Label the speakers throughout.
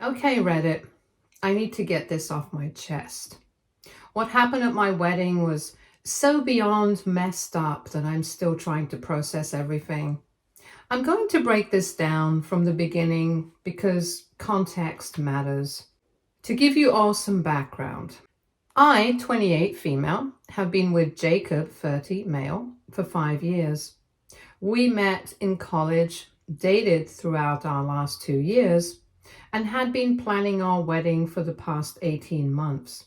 Speaker 1: Okay, Reddit, I need to get this off my chest. What happened at my wedding was so beyond messed up that I'm still trying to process everything. I'm going to break this down from the beginning because context matters. To give you all some background, I, 28 female, have been with Jacob, 30 male, for 5 years. We met in college, dated throughout our last 2 years, and had been planning our wedding for the past 18 months.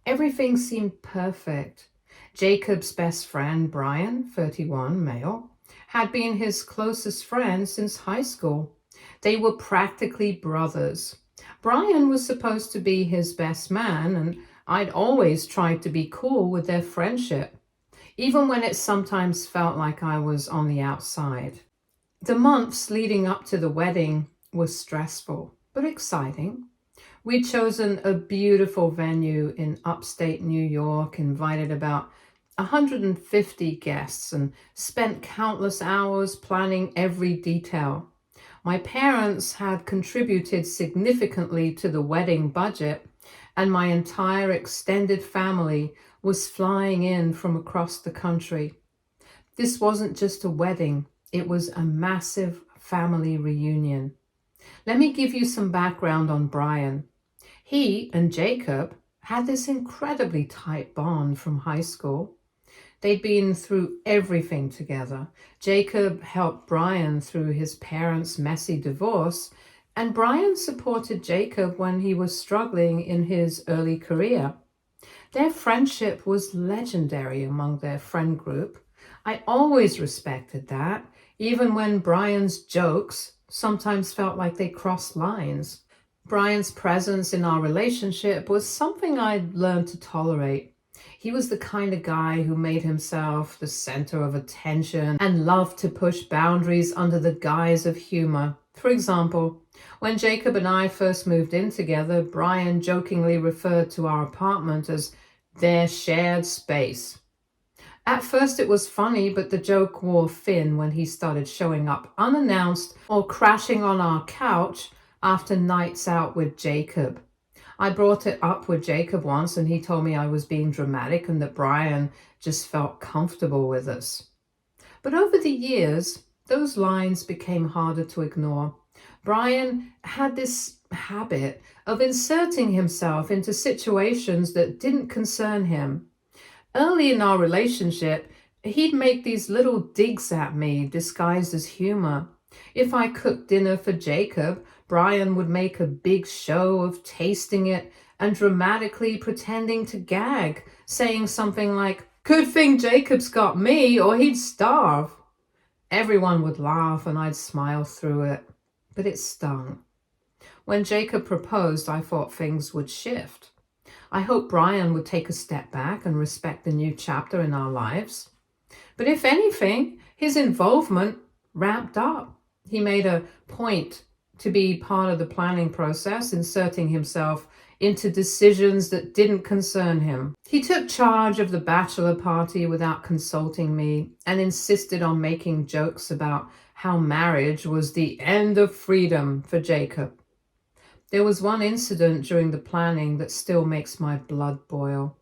Speaker 1: Everything seemed perfect. Jacob's best friend, Brian, 31 male, had been his closest friend since high school. They were practically brothers. Brian was supposed to be his best man, and I'd always tried to be cool with their friendship, even when it sometimes felt like I was on the outside. The months leading up to the wedding were stressful, but exciting. We'd chosen a beautiful venue in upstate New York, invited about 150 guests, and spent countless hours planning every detail. My parents had contributed significantly to the wedding budget, and my entire extended family was flying in from across the country. This wasn't just a wedding, it was a massive family reunion. Let me give you some background on Brian. He and Jacob had this incredibly tight bond from high school. They'd been through everything together. Jacob helped Brian through his parents' messy divorce, and Brian supported Jacob when he was struggling in his early career. Their friendship was legendary among their friend group. I always respected that, even when Brian's jokes sometimes felt like they crossed lines. Brian's presence in our relationship was something I'd learned to tolerate. He was the kind of guy who made himself the center of attention and loved to push boundaries under the guise of humor. For example, when Jacob and I first moved in together, Brian jokingly referred to our apartment as their shared space. At first it was funny, but the joke wore thin when he started showing up unannounced or crashing on our couch after nights out with Jacob. I brought it up with Jacob once and he told me I was being dramatic and that Brian just felt comfortable with us. But over the years, those lines became harder to ignore. Brian had this habit of inserting himself into situations that didn't concern him. Early in our relationship, he'd make these little digs at me disguised as humor. If I cooked dinner for Jacob, Brian would make a big show of tasting it and dramatically pretending to gag, saying something like, "Good thing Jacob's got me or he'd starve." Everyone would laugh and I'd smile through it, but it stung. When Jacob proposed, I thought things would shift. I hoped Brian would take a step back and respect the new chapter in our lives. But if anything, his involvement ramped up. He made a point to be part of the planning process, inserting himself into decisions that didn't concern him. He took charge of the bachelor party without consulting me and insisted on making jokes about how marriage was the end of freedom for Jacob. There was one incident during the planning that still makes my blood boil.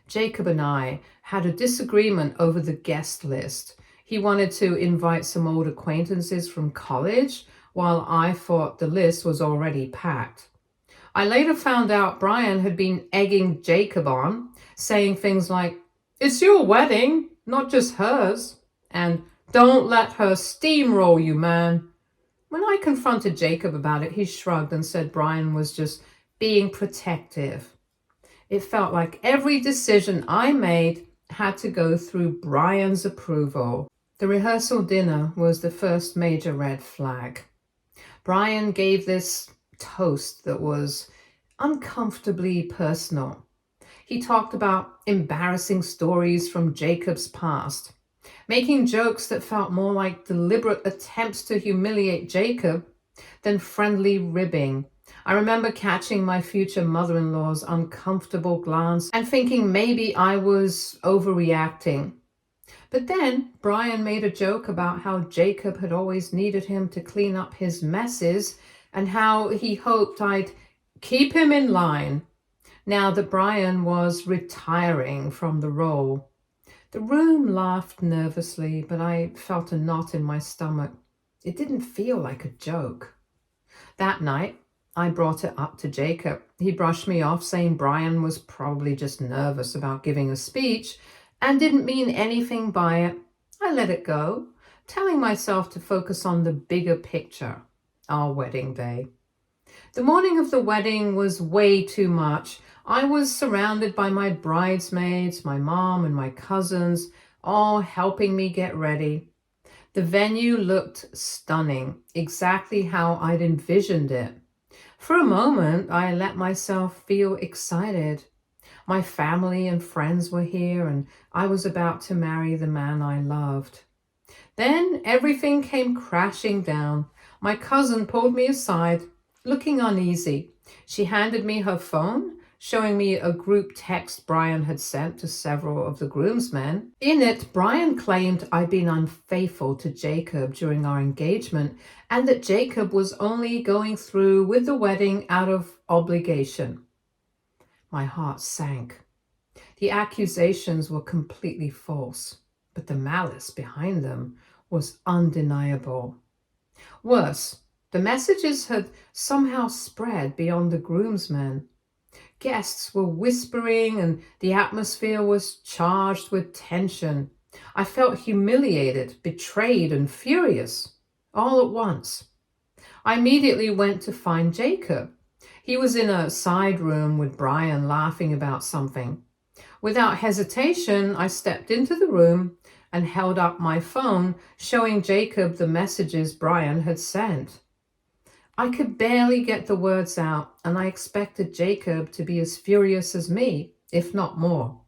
Speaker 1: Jacob and I had a disagreement over the guest list. He wanted to invite some old acquaintances from college, while I thought the list was already packed. I later found out Brian had been egging Jacob on, saying things like, "It's your wedding, not just hers," and "Don't let her steamroll you, man." When I confronted Jacob about it, he shrugged and said Brian was just being protective. It felt like every decision I made had to go through Brian's approval. The rehearsal dinner was the first major red flag. Brian gave this toast that was uncomfortably personal. He talked about embarrassing stories from Jacob's past, making jokes that felt more like deliberate attempts to humiliate Jacob than friendly ribbing. I remember catching my future mother-in-law's uncomfortable glance and thinking maybe I was overreacting. But then Brian made a joke about how Jacob had always needed him to clean up his messes, and how he hoped I'd keep him in line now that Brian was retiring from the role. The room laughed nervously, but I felt a knot in my stomach. It didn't feel like a joke. That night, I brought it up to Jacob. He brushed me off, saying Brian was probably just nervous about giving a speech and didn't mean anything by it. I let it go, telling myself to focus on the bigger picture, our wedding day. The morning of the wedding was way too much. I was surrounded by my bridesmaids, my mom, and my cousins, all helping me get ready. The venue looked stunning, exactly how I'd envisioned it. For a moment, I let myself feel excited. My family and friends were here, and I was about to marry the man I loved. Then everything came crashing down. My cousin pulled me aside, looking uneasy. She handed me her phone, showing me a group text Brian had sent to several of the groomsmen. In it, Brian claimed I'd been unfaithful to Jacob during our engagement and that Jacob was only going through with the wedding out of obligation. My heart sank. The accusations were completely false, but the malice behind them was undeniable. Worse, the messages had somehow spread beyond the groomsmen. Guests were whispering and the atmosphere was charged with tension. I felt humiliated, betrayed, and furious, all at once. I immediately went to find Jacob. He was in a side room with Brian laughing about something. Without hesitation, I stepped into the room and held up my phone, showing Jacob the messages Brian had sent. I could barely get the words out, and I expected Jacob to be as furious as me, if not more.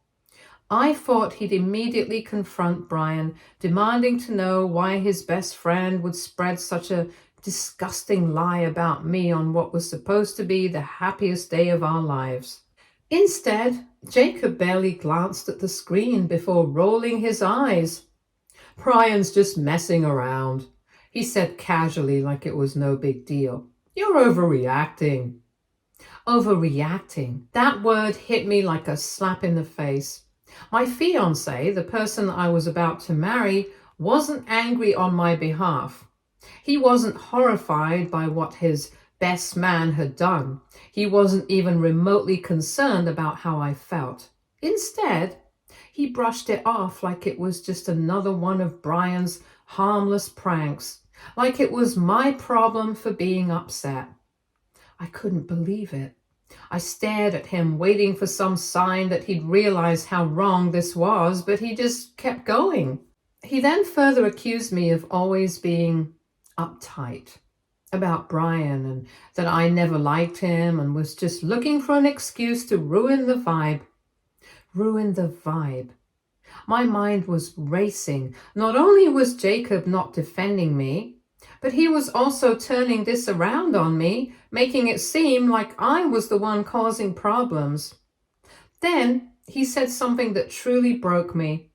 Speaker 1: I thought he'd immediately confront Brian, demanding to know why his best friend would spread such a disgusting lie about me on what was supposed to be the happiest day of our lives. Instead, Jacob barely glanced at the screen before rolling his eyes. "Brian's just messing around," he said casually, like it was no big deal. "You're overreacting." Overreacting. That word hit me like a slap in the face. My fiancé, the person I was about to marry, wasn't angry on my behalf. He wasn't horrified by what his best man had done. He wasn't even remotely concerned about how I felt. Instead, he brushed it off like it was just another one of Brian's harmless pranks, like it was my problem for being upset. I couldn't believe it. I stared at him, waiting for some sign that he'd realize how wrong this was, but he just kept going. He then further accused me of always being uptight about Brian and that I never liked him and was just looking for an excuse to ruin the vibe. Ruin the vibe. My mind was racing. Not only was Jacob not defending me, but he was also turning this around on me, making it seem like I was the one causing problems. Then he said something that truly broke me.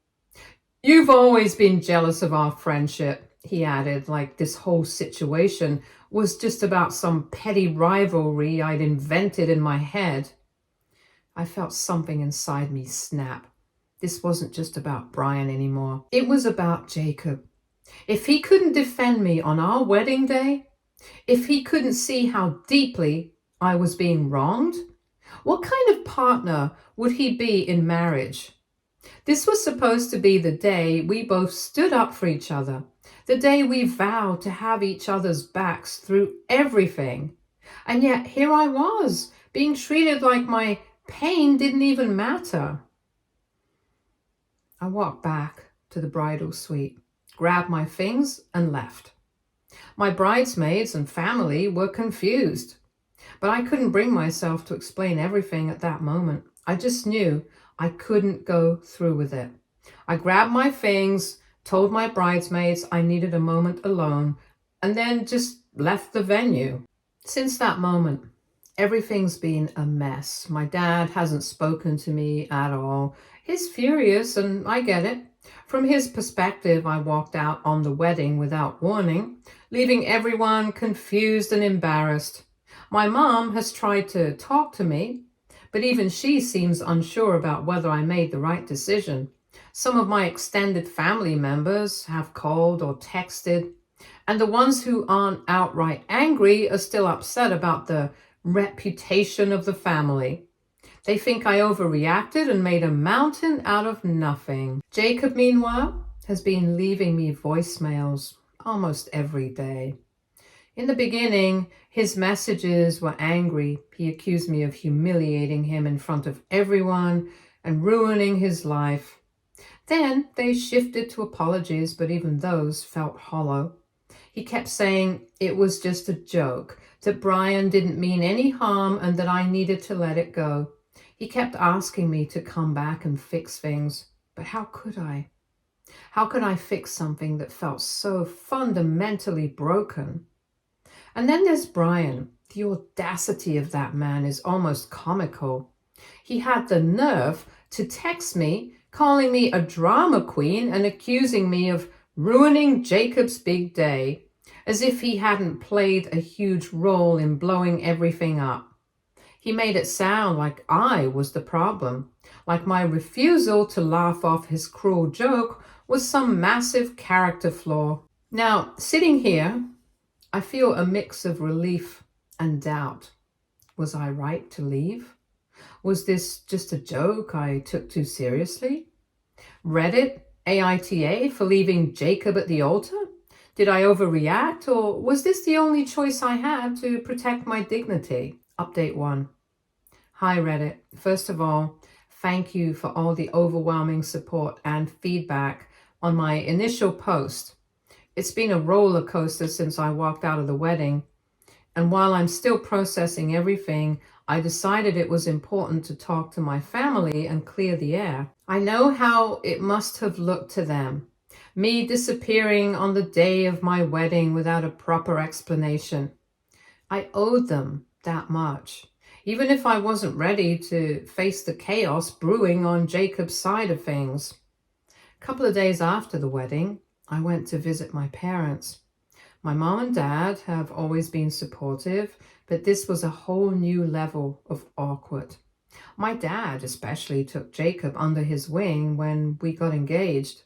Speaker 1: "You've always been jealous of our friendship," he added, like this whole situation was just about some petty rivalry I'd invented in my head. I felt something inside me snap. This wasn't just about Brian anymore. It was about Jacob. If he couldn't defend me on our wedding day, if he couldn't see how deeply I was being wronged, what kind of partner would he be in marriage? This was supposed to be the day we both stood up for each other, the day we vowed to have each other's backs through everything. And yet here I was, being treated like my pain didn't even matter. I walked back to the bridal suite, grabbed my things, and left. My bridesmaids and family were confused, but I couldn't bring myself to explain everything at that moment. I just knew I couldn't go through with it. I grabbed my things, told my bridesmaids I needed a moment alone, and then just left the venue. Since that moment, everything's been a mess. My dad hasn't spoken to me at all. He's furious, and I get it. From his perspective, I walked out on the wedding without warning, leaving everyone confused and embarrassed. My mom has tried to talk to me, but even she seems unsure about whether I made the right decision. Some of my extended family members have called or texted, and the ones who aren't outright angry are still upset about the reputation of the family. They think I overreacted and made a mountain out of nothing. Jacob, meanwhile, has been leaving me voicemails almost every day. In the beginning, his messages were angry. He accused me of humiliating him in front of everyone and ruining his life. Then they shifted to apologies, but even those felt hollow. He kept saying it was just a joke, that Brian didn't mean any harm and that I needed to let it go. He kept asking me to come back and fix things, but how could I? How could I fix something that felt so fundamentally broken? And then there's Brian. The audacity of that man is almost comical. He had the nerve to text me, calling me a drama queen and accusing me of ruining Jacob's big day, as if he hadn't played a huge role in blowing everything up. He made it sound like I was the problem, like my refusal to laugh off his cruel joke was some massive character flaw. Now, sitting here, I feel a mix of relief and doubt. Was I right to leave? Was this just a joke I took too seriously? Reddit, AITA for leaving Jacob at the altar? Did I overreact, or was this the only choice I had to protect my dignity? Update 1. Hi Reddit. First of all, thank you for all the overwhelming support and feedback on my initial post. It's been a roller coaster since I walked out of the wedding, and while I'm still processing everything, I decided it was important to talk to my family and clear the air. I know how it must have looked to them. Me disappearing on the day of my wedding without a proper explanation. I owed them that much, even if I wasn't ready to face the chaos brewing on Jacob's side of things. A couple of days after the wedding, I went to visit my parents. My mom and dad have always been supportive, but this was a whole new level of awkward. My dad especially took Jacob under his wing when we got engaged.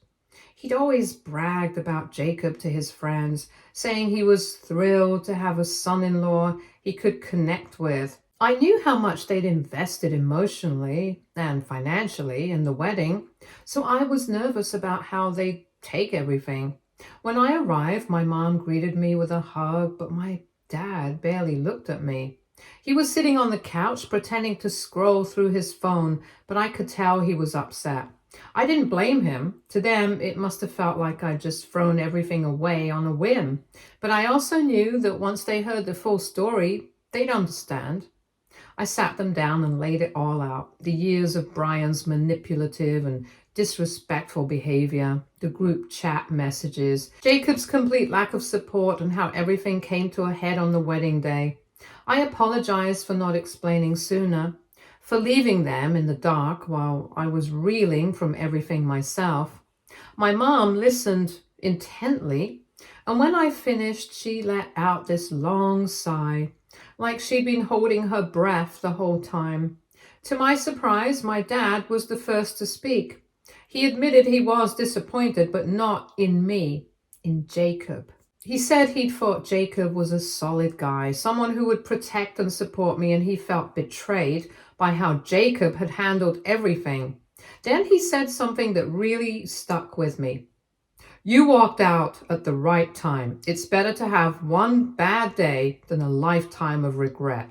Speaker 1: He'd always bragged about Jacob to his friends, saying he was thrilled to have a son-in-law he could connect with. I knew how much they'd invested emotionally and financially in the wedding, so I was nervous about how they'd take everything. When I arrived, my mom greeted me with a hug, but my dad barely looked at me. He was sitting on the couch pretending to scroll through his phone, but I could tell he was upset. I didn't blame him. To them, it must have felt like I'd just thrown everything away on a whim. But I also knew that once they heard the full story, they'd understand. I sat them down and laid it all out. The years of Brian's manipulative and disrespectful behavior, the group chat messages, Jacob's complete lack of support, and how everything came to a head on the wedding day. I apologized for not explaining sooner, for leaving them in the dark while I was reeling from everything myself. My mom listened intently, and when I finished, she let out this long sigh, like she'd been holding her breath the whole time. To my surprise, my dad was the first to speak. He admitted he was disappointed, but not in me, in Jacob. He said he'd thought Jacob was a solid guy, someone who would protect and support me, and he felt betrayed by how Jacob had handled everything. Then he said something that really stuck with me. You walked out at the right time. It's better to have one bad day than a lifetime of regret.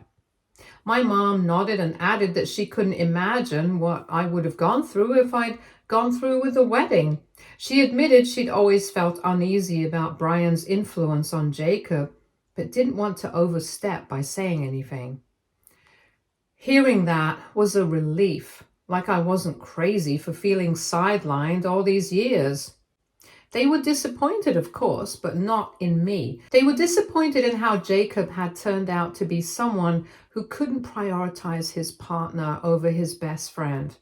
Speaker 1: My mom nodded and added that she couldn't imagine what I would have gone through if I'd gone through with the wedding. She admitted she'd always felt uneasy about Brian's influence on Jacob, but didn't want to overstep by saying anything. Hearing that was a relief, like I wasn't crazy for feeling sidelined all these years. They were disappointed, of course, but not in me. They were disappointed in how Jacob had turned out to be someone who couldn't prioritize his partner over his best friend.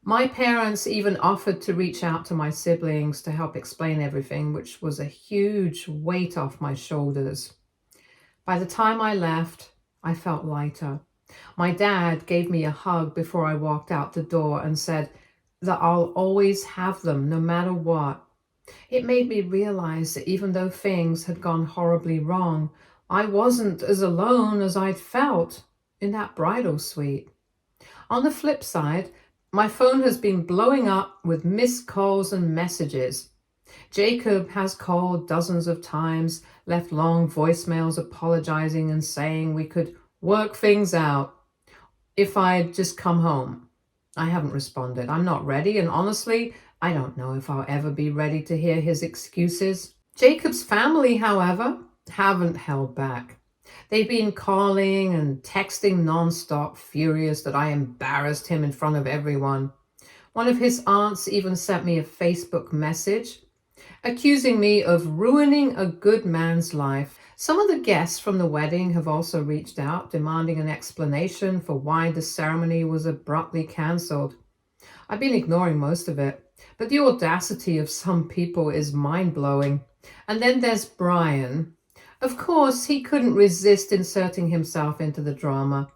Speaker 1: My parents even offered to reach out to my siblings to help explain everything, which was a huge weight off my shoulders. By the time I left, I felt lighter. My dad gave me a hug before I walked out the door and said that I'll always have them no matter what. It made me realize that even though things had gone horribly wrong, I wasn't as alone as I'd felt in that bridal suite. On the flip side, my phone has been blowing up with missed calls and messages. Jacob has called dozens of times, left long voicemails apologizing and saying we could work things out if I'd just come home. I haven't responded. I'm not ready, and honestly, I don't know if I'll ever be ready to hear his excuses. Jacob's family, however, haven't held back. They've been calling and texting nonstop, furious that I embarrassed him in front of everyone. One of his aunts even sent me a Facebook message accusing me of ruining a good man's life. Some of the guests from the wedding have also reached out, demanding an explanation for why the ceremony was abruptly cancelled. I've been ignoring most of it, but the audacity of some people is mind-blowing. And then there's Brian. Of course, he couldn't resist inserting himself into the drama.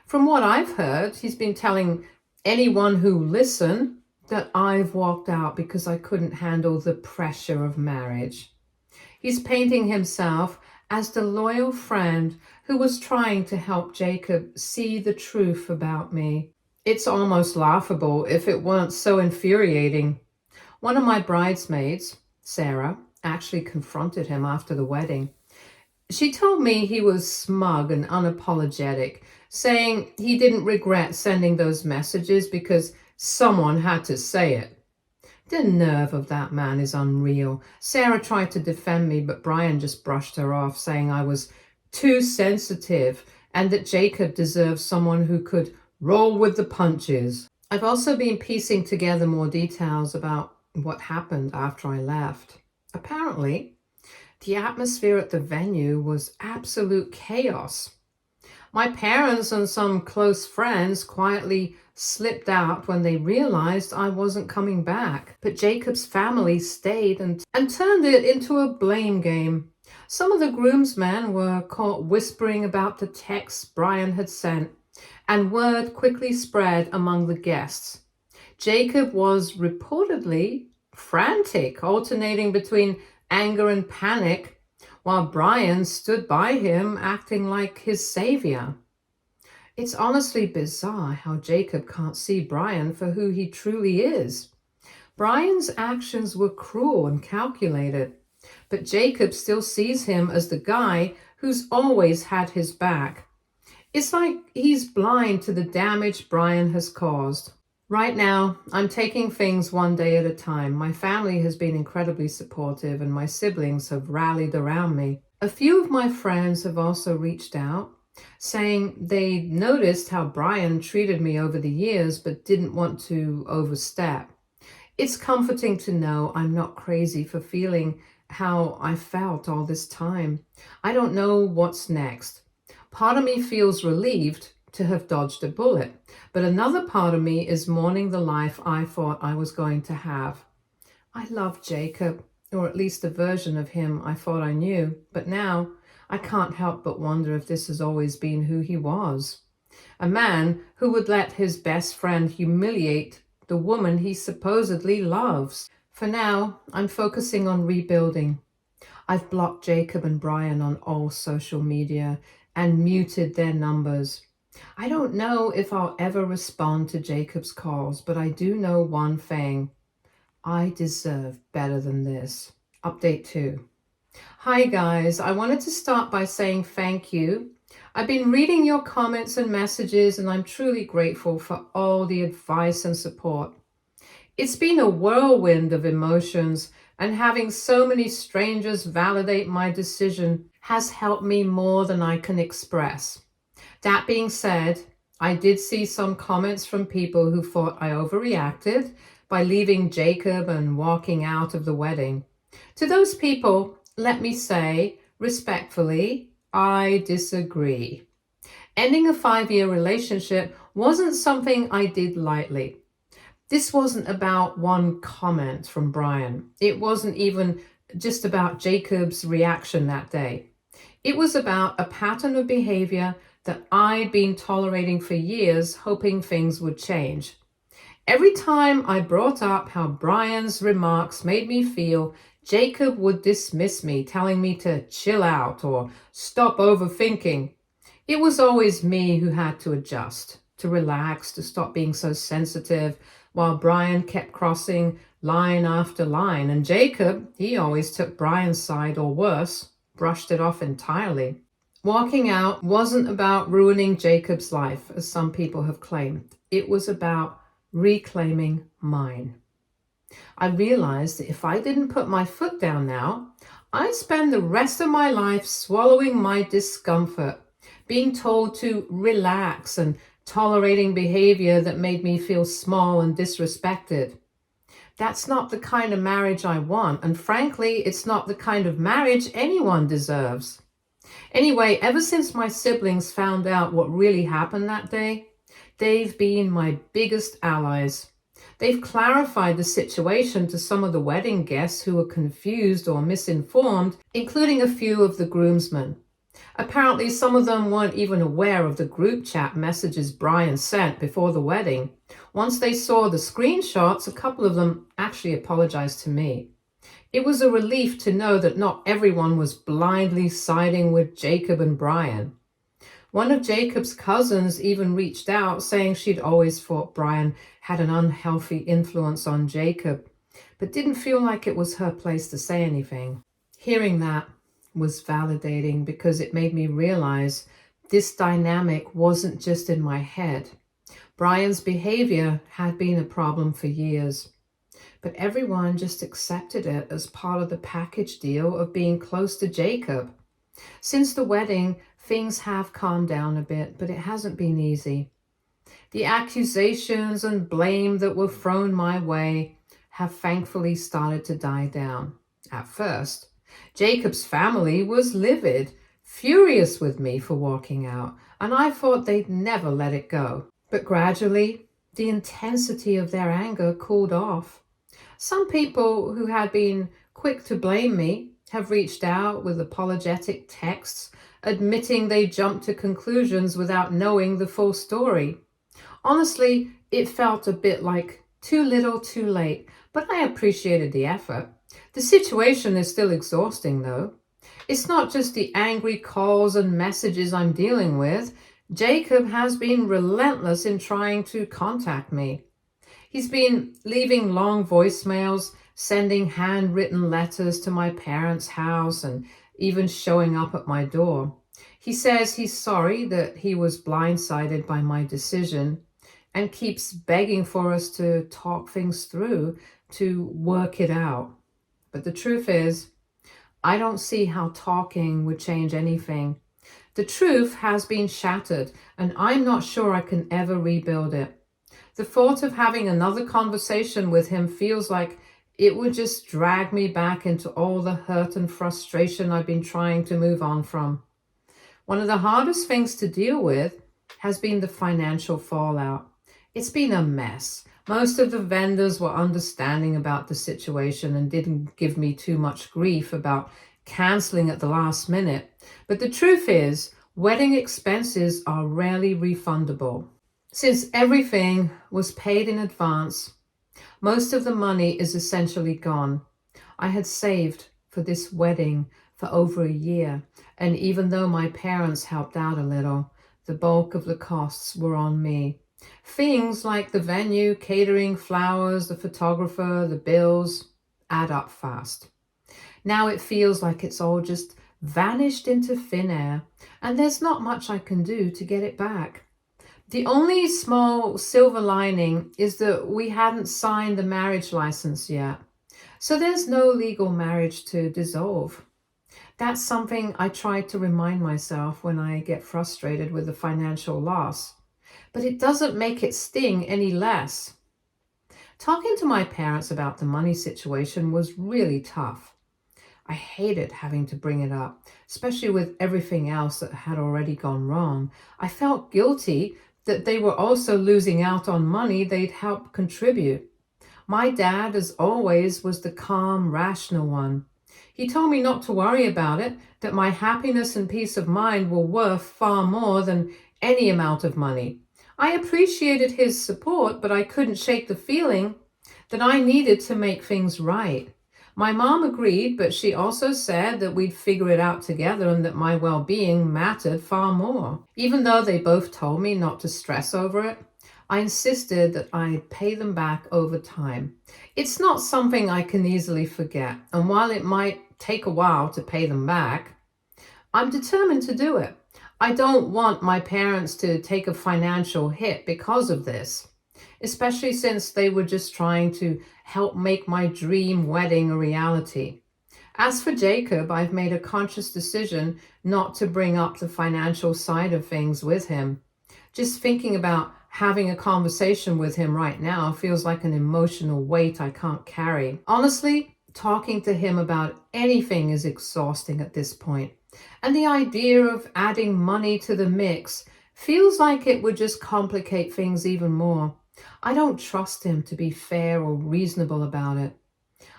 Speaker 1: From what I've heard, he's been telling anyone who listen that I've walked out because I couldn't handle the pressure of marriage. He's painting himself as the loyal friend who was trying to help Jacob see the truth about me. It's almost laughable if it weren't so infuriating. One of my bridesmaids, Sarah, actually confronted him after the wedding. She told me he was smug and unapologetic, saying he didn't regret sending those messages because someone had to say it. The nerve of that man is unreal. Sarah tried to defend me, but Brian just brushed her off, saying I was too sensitive and that Jacob deserved someone who could roll with the punches. I've also been piecing together more details about what happened after I left. Apparently, the atmosphere at the venue was absolute chaos. My parents and some close friends quietly slipped out when they realized I wasn't coming back. But Jacob's family stayed and turned it into a blame game. Some of the groomsmen were caught whispering about the texts Brian had sent, and word quickly spread among the guests. Jacob was reportedly frantic, alternating between anger and panic, while Brian stood by him acting like his savior. It's honestly bizarre how Jacob can't see Brian for who he truly is. Brian's actions were cruel and calculated, but Jacob still sees him as the guy who's always had his back. It's like he's blind to the damage Brian has caused. Right now, I'm taking things one day at a time. My family has been incredibly supportive and my siblings have rallied around me. A few of my friends have also reached out, saying they noticed how Brian treated me over the years but didn't want to overstep. It's comforting to know I'm not crazy for feeling how I felt all this time. I don't know what's next. Part of me feels relieved to have dodged a bullet, but another part of me is mourning the life I thought I was going to have. I loved Jacob, or at least the version of him I thought I knew, but now I can't help but wonder if this has always been who he was. A man who would let his best friend humiliate the woman he supposedly loves. For now, I'm focusing on rebuilding. I've blocked Jacob and Brian on all social media and muted their numbers. I don't know if I'll ever respond to Jacob's calls, but I do know one thing. I deserve better than this. Update 2. Hi guys, I wanted to start by saying thank you. I've been reading your comments and messages and I'm truly grateful for all the advice and support. It's been a whirlwind of emotions, and having so many strangers validate my decision has helped me more than I can express. That being said, I did see some comments from people who thought I overreacted by leaving Jacob and walking out of the wedding. To those people, let me say, respectfully, I disagree. Ending a 5-year relationship wasn't something I did lightly. This wasn't about one comment from Brian. It wasn't even just about Jacob's reaction that day. It was about a pattern of behavior that I'd been tolerating for years, hoping things would change. Every time I brought up how Brian's remarks made me feel, Jacob would dismiss me, telling me to chill out or stop overthinking. It was always me who had to adjust, to relax, to stop being so sensitive, while Brian kept crossing line after line. And Jacob, he always took Brian's side, or worse, brushed it off entirely. Walking out wasn't about ruining Jacob's life, as some people have claimed. It was about reclaiming mine. I realized that if I didn't put my foot down now, I'd spend the rest of my life swallowing my discomfort, being told to relax and tolerating behavior that made me feel small and disrespected. That's not the kind of marriage I want, and frankly, it's not the kind of marriage anyone deserves. Anyway, ever since my siblings found out what really happened that day, they've been my biggest allies. They've clarified the situation to some of the wedding guests who were confused or misinformed, including a few of the groomsmen. Apparently, some of them weren't even aware of the group chat messages Brian sent before the wedding. Once they saw the screenshots, a couple of them actually apologized to me. It was a relief to know that not everyone was blindly siding with Jacob and Brian. One of Jacob's cousins even reached out, saying she'd always thought Brian had an unhealthy influence on Jacob, but didn't feel like it was her place to say anything. Hearing that was validating because it made me realize this dynamic wasn't just in my head. Brian's behavior had been a problem for years, but everyone just accepted it as part of the package deal of being close to Jacob. Since the wedding, things have calmed down a bit, but it hasn't been easy. The accusations and blame that were thrown my way have thankfully started to die down. At first, Jacob's family was livid, furious with me for walking out, and I thought they'd never let it go. But gradually, the intensity of their anger cooled off. Some people who had been quick to blame me have reached out with apologetic texts, admitting they jumped to conclusions without knowing the full story. Honestly, it felt a bit like too little too late, but I appreciated the effort. The situation is still exhausting, though. It's not just the angry calls and messages I'm dealing with. Jacob has been relentless in trying to contact me. He's been leaving long voicemails, sending handwritten letters to my parents' house, and even showing up at my door. He says he's sorry that he was blindsided by my decision and keeps begging for us to talk things through, to work it out. But the truth is, I don't see how talking would change anything. The truth has been shattered, and I'm not sure I can ever rebuild it. The thought of having another conversation with him feels like it would just drag me back into all the hurt and frustration I've been trying to move on from. One of the hardest things to deal with has been the financial fallout. It's been a mess. Most of the vendors were understanding about the situation and didn't give me too much grief about canceling at the last minute. But the truth is, wedding expenses are rarely refundable. Since everything was paid in advance, most of the money is essentially gone. I had saved for this wedding for over a year, and even though my parents helped out a little, the bulk of the costs were on me. Things like the venue, catering, flowers, the photographer, the bills add up fast. Now it feels like it's all just vanished into thin air, and there's not much I can do to get it back. The only small silver lining is that we hadn't signed the marriage license yet, so there's no legal marriage to dissolve. That's something I try to remind myself when I get frustrated with the financial loss, but it doesn't make it sting any less. Talking to my parents about the money situation was really tough. I hated having to bring it up, especially with everything else that had already gone wrong. I felt guilty that they were also losing out on money they'd helped contribute. My dad, as always, was the calm, rational one. He told me not to worry about it, that my happiness and peace of mind were worth far more than any amount of money. I appreciated his support, but I couldn't shake the feeling that I needed to make things right. My mom agreed, but she also said that we'd figure it out together and that my well-being mattered far more. Even though they both told me not to stress over it, I insisted that I'd pay them back over time. It's not something I can easily forget, and while it might take a while to pay them back, I'm determined to do it. I don't want my parents to take a financial hit because of this, especially since they were just trying to help make my dream wedding a reality. As for Jacob, I've made a conscious decision not to bring up the financial side of things with him. Just thinking about having a conversation with him right now feels like an emotional weight I can't carry. Honestly, talking to him about anything is exhausting at this point. And the idea of adding money to the mix feels like it would just complicate things even more. I don't trust him to be fair or reasonable about it.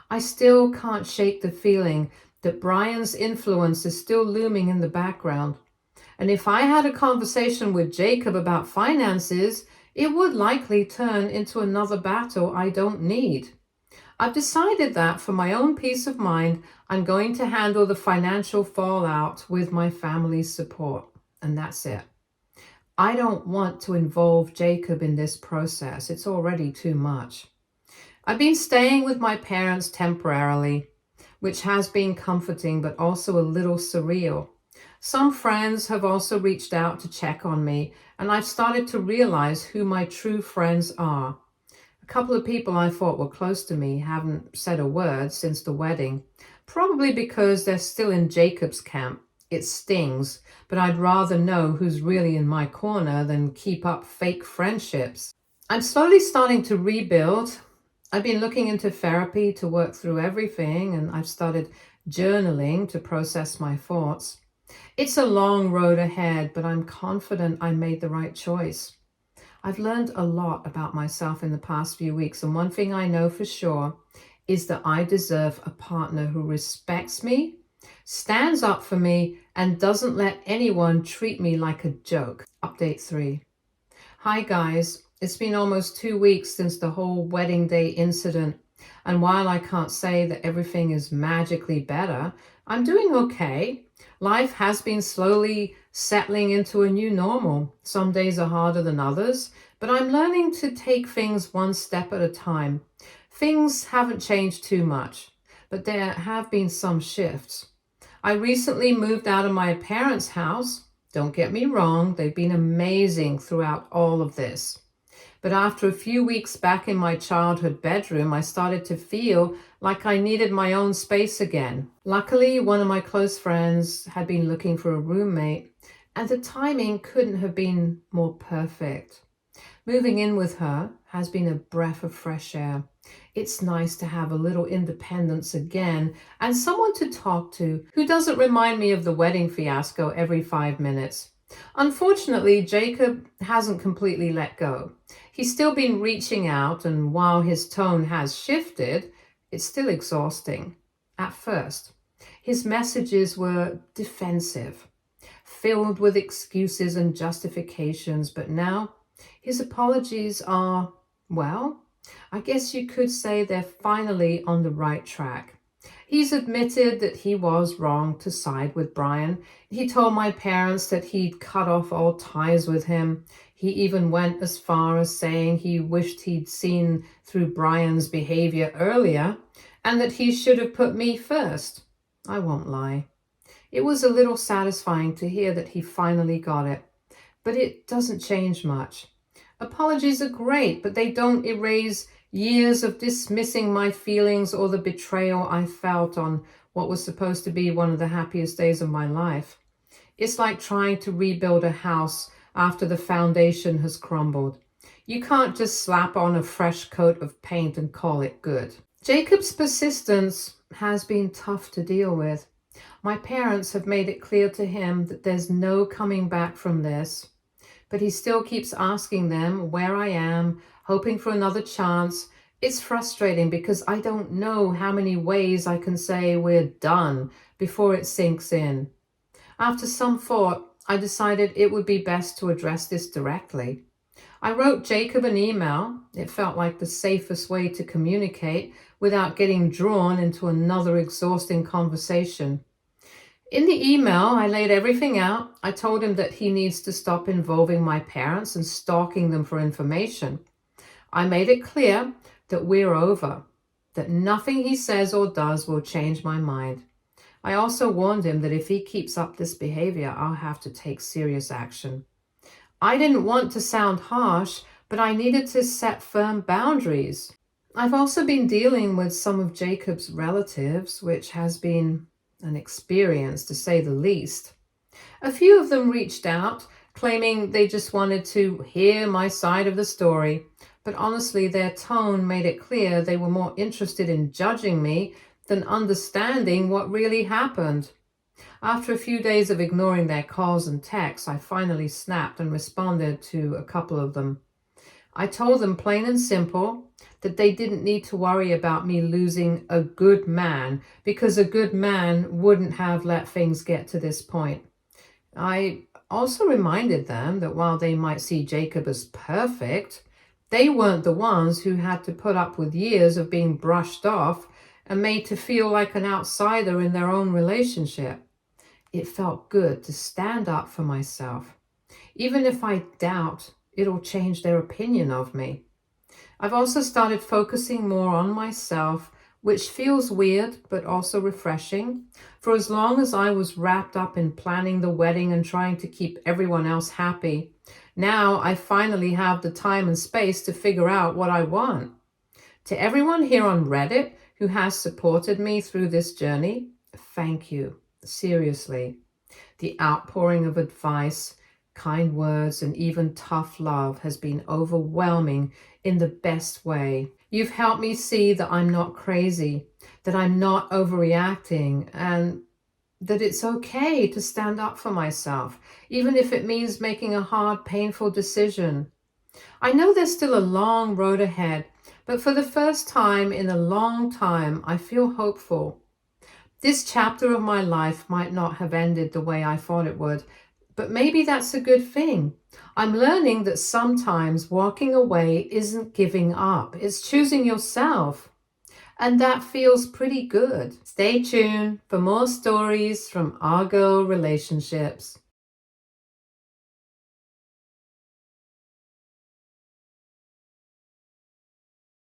Speaker 1: I still can't shake the feeling that Brian's influence is still looming in the background. And if I had a conversation with Jacob about finances, it would likely turn into another battle I don't need. I've decided that for my own peace of mind, I'm going to handle the financial fallout with my family's support. And that's it. I don't want to involve Jacob in this process. It's already too much. I've been staying with my parents temporarily, which has been comforting but also a little surreal. Some friends have also reached out to check on me, and I've started to realize who my true friends are. A couple of people I thought were close to me haven't said a word since the wedding, probably because they're still in Jacob's camp. It stings, but I'd rather know who's really in my corner than keep up fake friendships. I'm slowly starting to rebuild. I've been looking into therapy to work through everything, and I've started journaling to process my thoughts. It's a long road ahead, but I'm confident I made the right choice. I've learned a lot about myself in the past few weeks, and one thing I know for sure is that I deserve a partner who respects me, stands up for me, and doesn't let anyone treat me like a joke. Update 3. Hi guys, it's been almost 2 weeks since the whole wedding day incident, and while I can't say that everything is magically better, I'm doing okay. Life has been slowly settling into a new normal. Some days are harder than others, but I'm learning to take things one step at a time. Things haven't changed too much, but there have been some shifts. I recently moved out of my parents' house. Don't get me wrong, they've been amazing throughout all of this. But after a few weeks back in my childhood bedroom, I started to feel like I needed my own space again. Luckily, one of my close friends had been looking for a roommate, and the timing couldn't have been more perfect. Moving in with her has been a breath of fresh air. It's nice to have a little independence again and someone to talk to who doesn't remind me of the wedding fiasco every 5 minutes. Unfortunately, Jacob hasn't completely let go. He's still been reaching out, and while his tone has shifted, it's still exhausting. At first, his messages were defensive, filled with excuses and justifications, but now his apologies are, well, I guess you could say they're finally on the right track. He's admitted that he was wrong to side with Brian. He told my parents that he'd cut off all ties with him. He even went as far as saying he wished he'd seen through Brian's behavior earlier and that he should have put me first. I won't lie. It was a little satisfying to hear that he finally got it, but it doesn't change much. Apologies are great, but they don't erase years of dismissing my feelings or the betrayal I felt on what was supposed to be one of the happiest days of my life. It's like trying to rebuild a house after the foundation has crumbled. You can't just slap on a fresh coat of paint and call it good. Jacob's persistence has been tough to deal with. My parents have made it clear to him that there's no coming back from this. but he still keeps asking them where I am, hoping for another chance. It's frustrating because I don't know how many ways I can say we're done before it sinks in. After some thought, I decided it would be best to address this directly. I wrote Jacob an email. It felt like the safest way to communicate without getting drawn into another exhausting conversation. In the email, I laid everything out. I told him that he needs to stop involving my parents and stalking them for information. I made it clear that we're over, that nothing he says or does will change my mind. I also warned him that if he keeps up this behavior, I'll have to take serious action. I didn't want to sound harsh, but I needed to set firm boundaries. I've also been dealing with some of Jacob's relatives, which has been an experience to say the least. A few of them reached out, claiming they just wanted to hear my side of the story, but honestly, their tone made it clear they were more interested in judging me than understanding what really happened. After a few days of ignoring their calls and texts, I finally snapped and responded to a couple of them. I told them plain and simple that they didn't need to worry about me losing a good man because a good man wouldn't have let things get to this point. I also reminded them that while they might see Jacob as perfect, they weren't the ones who had to put up with years of being brushed off and made to feel like an outsider in their own relationship. It felt good to stand up for myself, even if I doubt it'll change their opinion of me. I've also started focusing more on myself, which feels weird but also refreshing. For as long as I was wrapped up in planning the wedding and trying to keep everyone else happy, now I finally have the time and space to figure out what I want. To everyone here on Reddit who has supported me through this journey, thank you. Seriously. The outpouring of advice, kind words, and even tough love has been overwhelming in the best way. You've helped me see that I'm not crazy, that I'm not overreacting, and that it's okay to stand up for myself, even if it means making a hard, painful decision. I know there's still a long road ahead, but for the first time in a long time, I feel hopeful. This chapter of my life might not have ended the way I thought it would, but maybe that's a good thing. I'm learning that sometimes walking away isn't giving up, it's choosing yourself. And that feels pretty good. Stay tuned for more stories from our girl relationships.